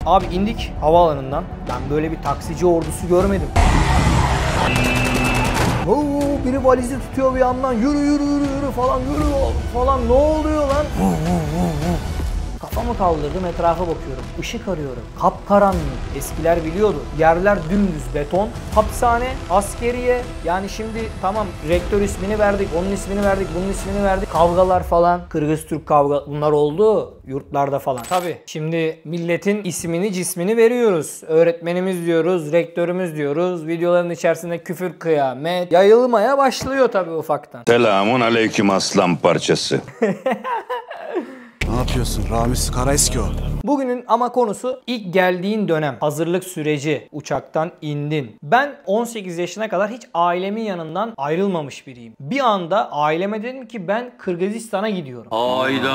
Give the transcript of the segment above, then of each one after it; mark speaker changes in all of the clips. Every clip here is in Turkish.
Speaker 1: Abi indik havaalanından. Ben böyle bir taksici ordusu görmedim. Biri valizi tutuyor bir yandan, yürü yürü yürü yürü falan, yürü falan, ne oluyor lan? Kafamı kaldırdım, etrafa bakıyorum. Işık arıyorum. Kapkaranlık. Eskiler biliyordu. Yerler dümdüz beton. Hapishane, askeriye. Yani şimdi tamam, rektör ismini verdik, onun ismini verdik, bunun ismini verdik. Kavgalar falan. Kırgız-Türk kavga, bunlar oldu yurtlarda falan. Tabii şimdi milletin ismini cismini veriyoruz. Öğretmenimiz diyoruz, rektörümüz diyoruz. Videoların içerisinde küfür, kıyamet yayılmaya başlıyor tabii ufaktan.
Speaker 2: Selamun aleyküm aslan parçası.
Speaker 3: Ne yapıyorsun? Ramiz Karaeski o.
Speaker 1: Bugünün ama konusu ilk geldiğin dönem. Hazırlık süreci. Uçaktan indin. Ben 18 yaşına kadar hiç ailemin yanından ayrılmamış biriyim. Bir anda aileme dedim ki ben Kırgızistan'a gidiyorum.
Speaker 2: Hayda.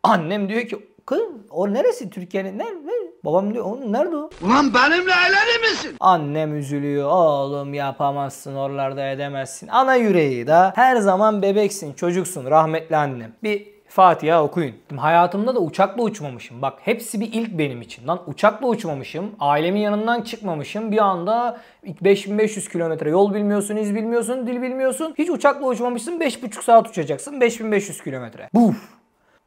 Speaker 1: Annem diyor ki kız o neresi, Türkiye'nin nerede? Babam diyor oğlum nerede o?
Speaker 4: Ulan benimle evlenir misin?
Speaker 1: Annem üzülüyor. Oğlum yapamazsın, oralarda edemezsin. Ana yüreği da her zaman bebeksin, çocuksun, rahmetli annem. Bir Fatiha okuyun. Hayatımda da uçakla uçmamışım. Bak hepsi bir ilk benim için. Lan uçakla uçmamışım. Ailemin yanından çıkmamışım. Bir anda 5500 kilometre yol bilmiyorsun, iz bilmiyorsun, dil bilmiyorsun. Hiç uçakla uçmamışsın. 5,5 saat uçacaksın. 5500 kilometre. Buf.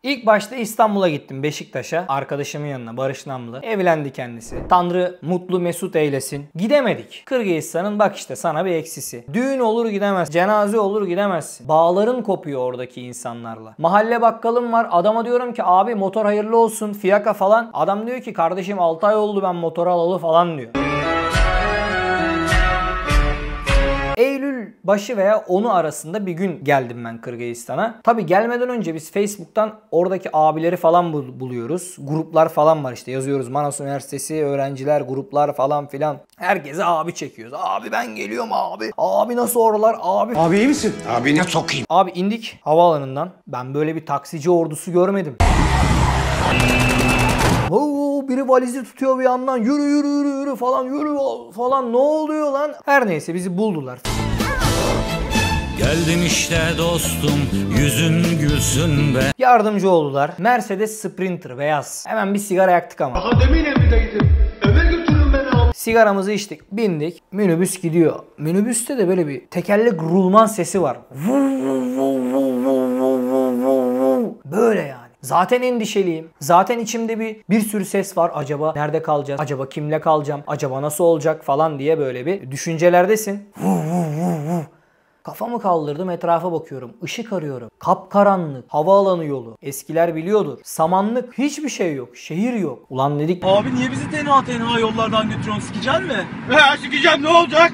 Speaker 1: İlk başta İstanbul'a gittim, Beşiktaş'a. Arkadaşımın yanına, Barış Namlı. Evlendi kendisi. Tanrı mutlu mesut eylesin. Gidemedik. Kırgızistan'ın bak işte sana bir eksisi. Düğün olur gidemez. Cenaze olur gidemezsin. Bağların kopuyor oradaki insanlarla. Mahalle bakkalım var. Adama diyorum ki abi motor hayırlı olsun. Fiyaka falan. Adam diyor ki kardeşim 6 ay oldu ben motoru alalı falan diyor. Eylül başı veya 10'u arasında bir gün geldim ben Kırgızistan'a. Tabi gelmeden önce biz Facebook'tan oradaki abileri falan buluyoruz. Gruplar falan var işte, yazıyoruz. Manas Üniversitesi öğrenciler, gruplar falan filan. Herkese abi çekiyoruz. Abi ben geliyorum abi. Abi nasıl oralar abi.
Speaker 3: Abi iyi misin?
Speaker 4: Abine sokayım.
Speaker 1: Abi indik havaalanından. Ben böyle bir taksici ordusu görmedim. Biri valizi tutuyor bir yandan, yürü yürü yürü yürü falan, yürü falan, ne oluyor lan? Her neyse bizi buldular.
Speaker 5: Geldim işte dostum, yüzün gülsün be.
Speaker 1: Yardımcı oldular. Mercedes Sprinter beyaz. Hemen bir sigara yaktık ama.
Speaker 4: Demin evdeydim. Eve götürün beni abi.
Speaker 1: Sigaramızı içtik, bindik. Minibüs gidiyor. Minibüste de böyle bir tekerlek rulman sesi var. Böyle yani. Zaten endişeliyim. Zaten içimde bir sürü ses var. Acaba nerede kalacağız? Acaba kimle kalacağım? Acaba nasıl olacak falan diye böyle bir düşüncelerdesin. Kafamı kaldırdım, etrafa bakıyorum. Işık arıyorum. Kapkaranlık. Havaalanı yolu. Eskiler biliyordur. Samanlık. Hiçbir şey yok. Şehir yok. Ulan dedik.
Speaker 6: Abi niye bizi tenha yollardan götürüyorsun? Sikecen mi?
Speaker 4: Sikeceğim, ne olacak?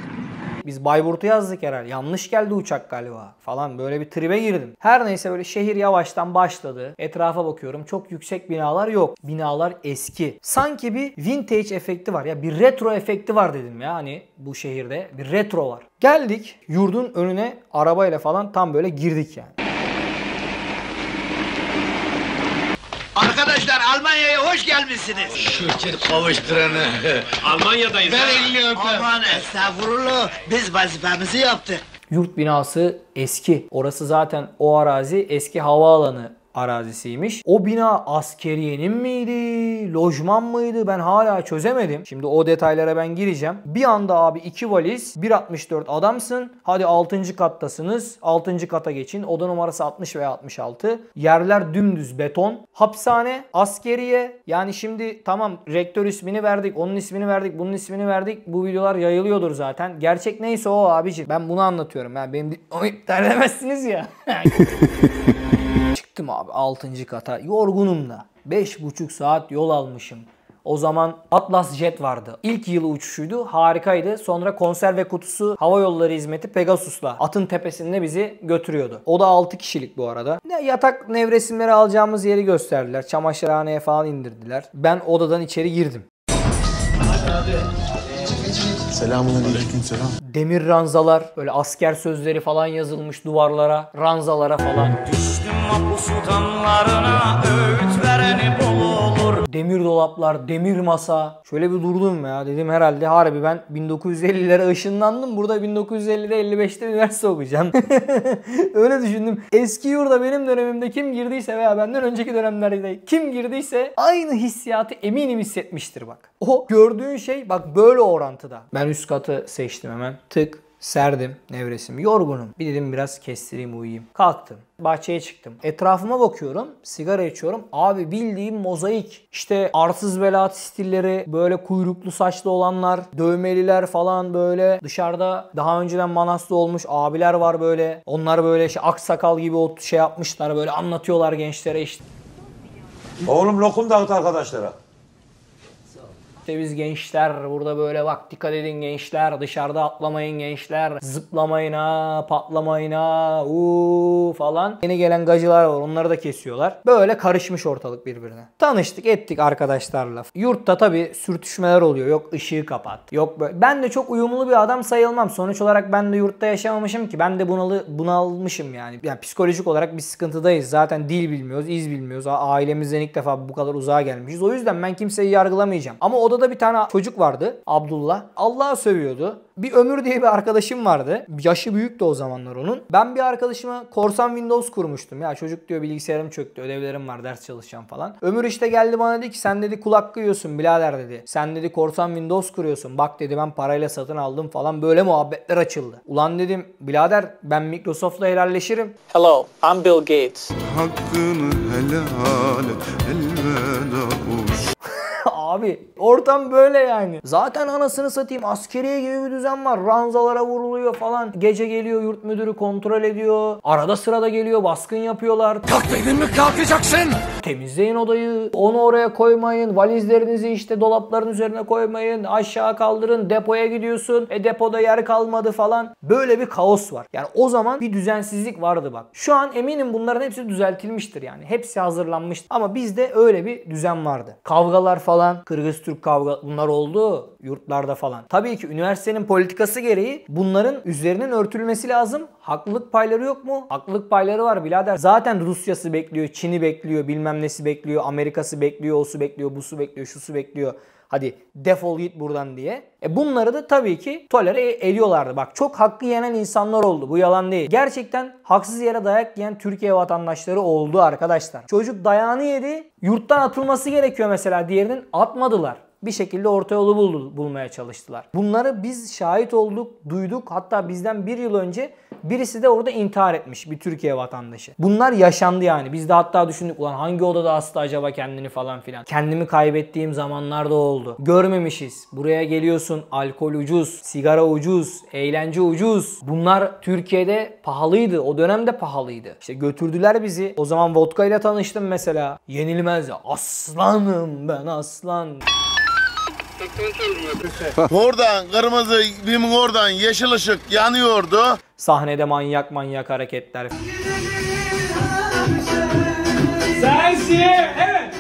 Speaker 1: Biz Bayburt'u yazdık herhalde. Yanlış geldi uçak galiba falan, böyle bir tribe girdim. Her neyse böyle şehir yavaştan başladı. Etrafa bakıyorum. Çok yüksek binalar yok. Binalar eski. Sanki bir vintage efekti var ya. Bir retro efekti var dedim ya. Hani bu şehirde bir retro var. Geldik yurdun önüne arabayla falan tam böyle girdik yani.
Speaker 4: Arkadaşlar Almanya'ya hoş gelmişsiniz.
Speaker 6: Şükür kavuşturanı. Almanya'dayız.
Speaker 4: Ben elini öpeyim. Aman estağfurullah. Biz vazifemizi yaptık.
Speaker 1: Yurt binası eski. Orası zaten o arazi eski havaalanı arazisiymiş. O bina askeriyenin miydi? Lojman mıydı? Ben hala çözemedim. Şimdi o detaylara ben gireceğim. Bir anda abi 2 valiz, 1.64 adamsın. Hadi 6. kattasınız. 6. kata geçin. Oda numarası 60 veya 66. Yerler dümdüz beton. Hapishane, askeriye. Yani şimdi tamam, rektör ismini verdik, onun ismini verdik, bunun ismini verdik. Bu videolar yayılıyordur zaten. Gerçek neyse o abici. Ben bunu anlatıyorum. Yani benim terlemezsiniz ya. Çıktım abi 6. kata, yorgunum da. 5,5 saat yol almışım. O zaman Atlas Jet vardı. İlk yılı uçuşuydu. Harikaydı. Sonra konserve kutusu hava yolları hizmeti Pegasus'la atın tepesinde bizi götürüyordu. O da 6 kişilik bu arada. Yatak nevresimleri alacağımız yeri gösterdiler. Çamaşırhaneye falan indirdiler. Ben odadan içeri girdim.
Speaker 3: Selamünaleyküm selam.
Speaker 1: Demir ranzalar, böyle asker sözleri falan yazılmış duvarlara, ranzalara falan.
Speaker 5: Düştüm mahpus damlarına, öğüt vereni bol olur.
Speaker 1: demir dolaplar, demir masa. Şöyle bir durdum ya, dedim herhalde harbi ben 1950'lere ışınlandım. Burada 1950'de 55'te üniversite okuyacağım. Öyle düşündüm. Eski yurda benim dönemimde kim girdiyse veya benden önceki dönemlerde kim girdiyse aynı hissiyatı eminim hissetmiştir bak. O gördüğün şey bak böyle orantıda. Ben üst katı seçtim hemen. Tık. Serdim nevresimi. Yorgunum. Bir dedim biraz kestireyim, uyuyayım. Kalktım. Bahçeye çıktım. Etrafıma bakıyorum. Sigara içiyorum. Abi bildiğim mozaik. İşte arsız velat stilleri, böyle kuyruklu saçlı olanlar, dövmeliler falan böyle. Dışarıda daha önceden manaslı olmuş abiler var böyle. Onlar böyle aksakal gibi o şey yapmışlar, böyle anlatıyorlar gençlere işte.
Speaker 7: Oğlum lokum dağıt arkadaşlara.
Speaker 1: İşte biz gençler burada böyle bak dikkat edin gençler, dışarıda atlamayın gençler, zıplamayın ha, patlamayın ha, falan. Yeni gelen gacılar var, onları da kesiyorlar. Böyle karışmış ortalık birbirine. Tanıştık ettik arkadaşlarla. Yurtta tabii sürtüşmeler oluyor. Yok ışığı kapat. Yok böyle. Ben de çok uyumlu bir adam sayılmam. Sonuç olarak ben de yurtta yaşamamışım ki. Ben de bunalmışım yani. Yani psikolojik olarak bir sıkıntıdayız. Zaten dil bilmiyoruz, iz bilmiyoruz. Ailemizden ilk defa bu kadar uzağa gelmişiz. O yüzden ben kimseyi yargılamayacağım. Ama odada bir tane çocuk vardı. Abdullah. Allah'a sövüyordu. Bir Ömür diye bir arkadaşım vardı. Yaşı büyüktü o zamanlar onun. Ben bir arkadaşıma korsan Windows kurmuştum. Ya çocuk diyor bilgisayarım çöktü, ödevlerim var, ders çalışacağım falan. Ömür işte geldi bana dedi ki sen dedi kulak kıyıyorsun birader dedi. Sen dedi korsan Windows kuruyorsun. Bak dedi ben parayla satın aldım falan, böyle muhabbetler açıldı. Ulan dedim birader ben Microsoft'la helalleşirim.
Speaker 8: Hello, I'm Bill Gates.
Speaker 3: Hakkını helal et, elveda kuş.
Speaker 1: Abi ortam böyle yani. Zaten anasını satayım askeriye gibi bir düzen var. Ranzalara vuruluyor falan. Gece geliyor yurt müdürü kontrol ediyor. Arada sırada geliyor baskın yapıyorlar.
Speaker 6: Kalk dedin mi kalkacaksın?
Speaker 1: Temizleyin odayı. Onu oraya koymayın. Valizlerinizi işte dolapların üzerine koymayın. Aşağı kaldırın. Depoya gidiyorsun. Depoda yer kalmadı falan. Böyle bir kaos var. Yani o zaman bir düzensizlik vardı bak. Şu an eminim bunların hepsi düzeltilmiştir yani. Hepsi hazırlanmıştır. Ama bizde öyle bir düzen vardı. Kavgalar falan. Kırgız-Türk kavga bunlar oldu yurtlarda falan. Tabii ki üniversitenin politikası gereği bunların üzerinin örtülmesi lazım. Haklılık payları yok mu? Haklılık payları var birader. Zaten Rusya'sı bekliyor, Çin'i bekliyor, bilmem nesi bekliyor, Amerika'sı bekliyor, osu bekliyor, busu bekliyor, şusu bekliyor. Hadi defol git buradan diye. Bunları da tabii ki tolere ediyorlardı. Bak çok hakkı yenen insanlar oldu. Bu yalan değil. Gerçekten haksız yere dayak yiyen Türkiye vatandaşları oldu arkadaşlar. Çocuk dayağını yedi. Yurttan atılması gerekiyor mesela. Diğerinin atmadılar. Bir şekilde orta yolu bulmaya çalıştılar. Bunları biz şahit olduk, duyduk. Hatta bizden bir yıl önce birisi de orada intihar etmiş, bir Türkiye vatandaşı. Bunlar yaşandı yani. Biz de hatta düşündük ulan hangi odada astı acaba kendini falan filan. Kendimi kaybettiğim zamanlarda oldu. Görmemişiz. Buraya geliyorsun, alkol ucuz, sigara ucuz, eğlence ucuz. Bunlar Türkiye'de pahalıydı. O dönemde pahalıydı. İşte götürdüler bizi. O zaman vodka ile tanıştım mesela. Yenilmez ya. Aslanım ben aslan.
Speaker 9: Oradan kırmızı bimin oradan yeşil ışık yanıyordu.
Speaker 1: Sahnede manyak manyak hareketler.
Speaker 6: Sensin. Evet.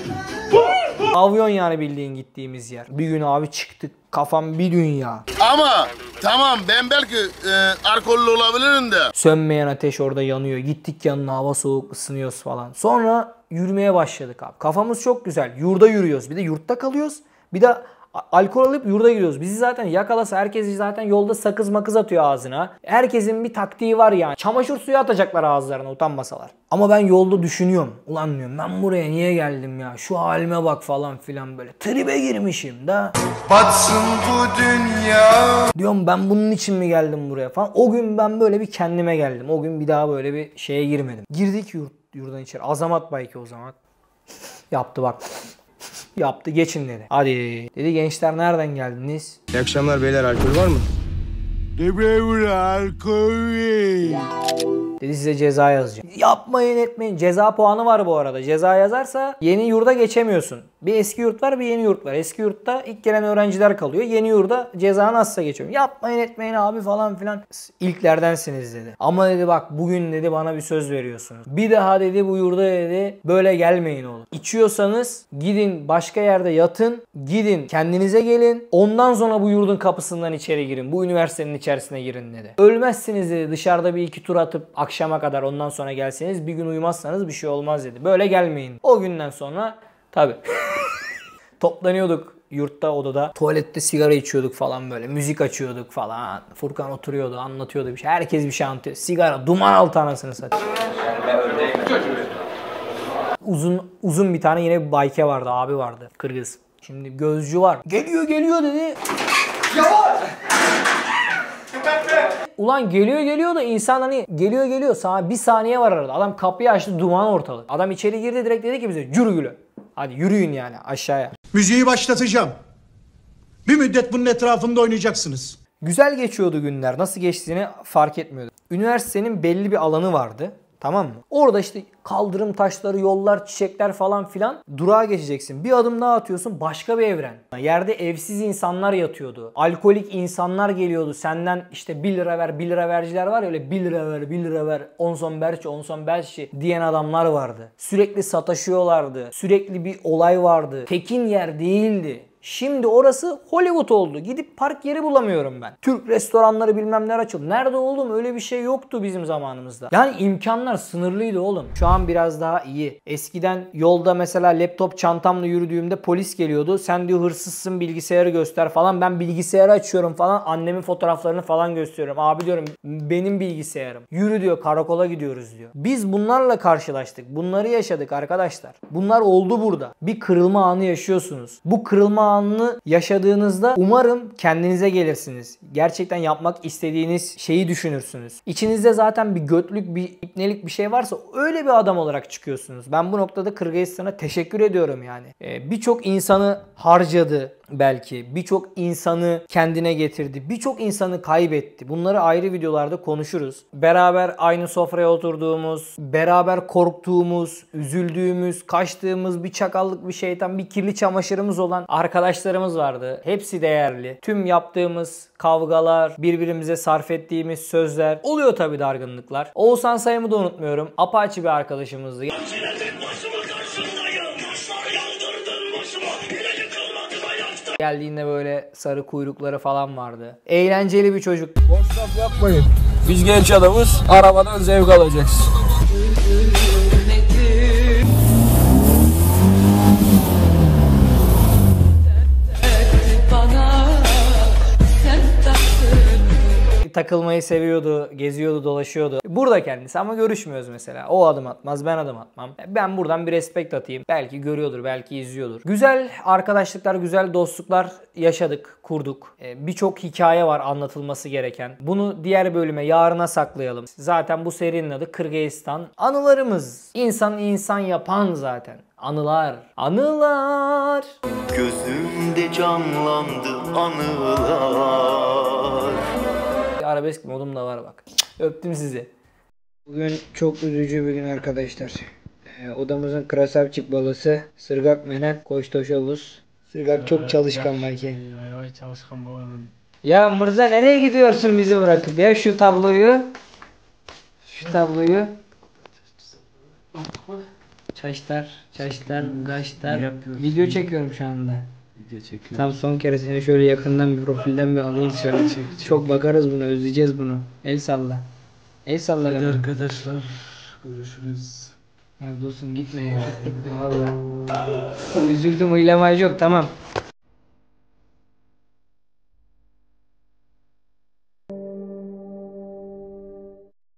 Speaker 1: Pavyon yani bildiğin gittiğimiz yer. Bir gün abi çıktık kafam bir dünya.
Speaker 9: Ama tamam ben belki alkollü olabilirim de.
Speaker 1: Sönmeyen ateş orada yanıyor. Gittik yanına hava soğuk ısınıyoruz falan. Sonra yürümeye başladık abi. Kafamız çok güzel. Yurda yürüyoruz. Bir de yurtta kalıyoruz. Bir de alkol alıp yurda giriyoruz. Bizi zaten yakalasa herkes zaten yolda sakız makız atıyor ağzına. Herkesin bir taktiği var yani. Çamaşır suyu atacaklar ağızlarına utanmasalar. Ama ben yolda düşünüyorum. Ulan diyorum ben buraya niye geldim ya? Şu halime bak falan filan böyle. Tribe girmişim da.
Speaker 9: Batsın bu dünya.
Speaker 1: Diyorum ben bunun için mi geldim buraya falan. O gün ben böyle bir kendime geldim. O gün bir daha böyle bir şeye girmedim. Girdik yurdan içeri. Azamat belki o zaman. Yaptı bak. Yaptı geçin dedi. Hadi dedi gençler nereden geldiniz?
Speaker 3: İyi akşamlar beyler, alkol var mı?
Speaker 1: Dedi size ceza yazacağım. Yapmayın etmeyin. Ceza puanı var bu arada. Ceza yazarsa yeni yurda geçemiyorsun. Bir eski yurt var bir yeni yurt var. Eski yurtta ilk gelen öğrenciler kalıyor. Yeni yurda ceza nasılsa geçiyorum. Yapmayın etmeyin abi falan filan. İlklerdensiniz dedi. Ama dedi bak bugün dedi bana bir söz veriyorsunuz. Bir daha dedi bu yurda dedi böyle gelmeyin oğlum. İçiyorsanız gidin başka yerde yatın. Gidin kendinize gelin. Ondan sonra bu yurdun kapısından içeri girin. Bu üniversitenin içerisine girin dedi. Ölmezsiniz dedi. Dışarıda bir iki tur atıp akşama kadar ondan sonra gelseniz bir gün uyumazsanız bir şey olmaz dedi. Böyle gelmeyin. O günden sonra tabii Toplanıyorduk yurtta, odada. Tuvalette sigara içiyorduk falan böyle. Müzik açıyorduk falan. Furkan oturuyordu, anlatıyordu bir şey. Herkes bir şey anlatıyor. Sigara, duman altı anasını satayım. Uzun bir tane yine bir bayke vardı, abi vardı. Kırgız. Şimdi gözcü var. Geliyor dedi. Yavaş! Ulan geliyor da insan hani geliyor sana bir saniye var arada. Adam kapıyı açtı, duman ortalık. Adam içeri girdi, direkt dedi ki bize yürü gülü. Hadi yürüyün yani aşağıya.
Speaker 6: Müziği başlatacağım. Bir müddet bunun etrafında oynayacaksınız.
Speaker 1: Güzel geçiyordu günler. Nasıl geçtiğini fark etmiyordum. Üniversitenin belli bir alanı vardı. Tamam mı? Orada işte kaldırım taşları, yollar, çiçekler falan filan, durağa geçeceksin. Bir adım daha atıyorsun, başka bir evren. Yerde evsiz insanlar yatıyordu. Alkolik insanlar geliyordu. Senden işte 1 lira ver, 1 lira verciler var ya, öyle 1 lira ver, 1 lira ver, 10 son berçi, 10 son berçi diyen adamlar vardı. Sürekli sataşıyorlardı. Sürekli bir olay vardı. Tekin yer değildi. Şimdi orası Hollywood oldu. Gidip park yeri bulamıyorum ben. Türk restoranları bilmem neler açıldı. Nerede oğlum? Öyle bir şey yoktu bizim zamanımızda. Yani imkanlar sınırlıydı oğlum. Şu an biraz daha iyi. Eskiden yolda mesela laptop çantamla yürüdüğümde polis geliyordu. Sen diyor hırsızsın, bilgisayarı göster falan. Ben bilgisayarı açıyorum falan. Annemin fotoğraflarını falan gösteriyorum. Abi diyorum benim bilgisayarım. Yürü diyor, karakola gidiyoruz diyor. Biz bunlarla karşılaştık. Bunları yaşadık arkadaşlar. Bunlar oldu burada. Bir kırılma anı yaşıyorsunuz. Bu kırılma anını yaşadığınızda umarım kendinize gelirsiniz. Gerçekten yapmak istediğiniz şeyi düşünürsünüz. İçinizde zaten bir götlük, bir ipnelik bir şey varsa öyle bir adam olarak çıkıyorsunuz. Ben bu noktada Kırgızistan'a teşekkür ediyorum yani. Birçok insanı harcadı belki. Birçok insanı kendine getirdi. Birçok insanı kaybetti. Bunları ayrı videolarda konuşuruz. Beraber aynı sofraya oturduğumuz, beraber korktuğumuz, üzüldüğümüz, kaçtığımız, bir çakallık, bir şeytan, bir kirli çamaşırımız olan arkadaşlarımız vardı. Hepsi değerli. Tüm yaptığımız kavgalar, birbirimize sarf ettiğimiz sözler. Oluyor tabii dargınlıklar. Oğuzhan Sayım'ı da unutmuyorum. Apaçi bir arkadaşımızdı. Geldiğinde böyle sarı kuyrukları falan vardı. Eğlenceli bir çocuk.
Speaker 6: Boş laf yapmayın. Biz genç adamız, arabadan zevk alacağız.
Speaker 1: Takılmayı seviyordu, geziyordu, dolaşıyordu. Burada kendisi ama görüşmüyoruz mesela. O adım atmaz, ben adım atmam. Ben buradan bir respekt atayım. Belki görüyordur, belki izliyordur. Güzel arkadaşlıklar, güzel dostluklar yaşadık, kurduk. Birçok hikaye var anlatılması gereken. Bunu diğer bölüme, yarına saklayalım. Zaten bu serinin adı Kırgızistan. Anılarımız. İnsan insan yapan zaten. Anılar. Anılar.
Speaker 10: Gözümde canlandı anılar.
Speaker 1: Arabesk modum da var bak. Öptüm sizi. Bugün çok üzücü bir gün arkadaşlar. Odamızın krasavçık balası, Sırgak Menen, Koçtoşovuz. Sırgak çok çalışkan belki. Ya Mırza nereye gidiyorsun bizi bırakıp ya, şu tabloyu. Şu tabloyu. Çaşlar, kaşlar. Video çekiyorum şu anda. Tam son kere seni şöyle yakından bir profilden bir alayım şöyle. Çok bakarız buna, özleyeceğiz bunu. El salla. El salla. Hadi arkadaşlar. Görüşürüz. Ya dostum gitme ya. Vallahi. Üzüldüm, uyulamacı yok, tamam.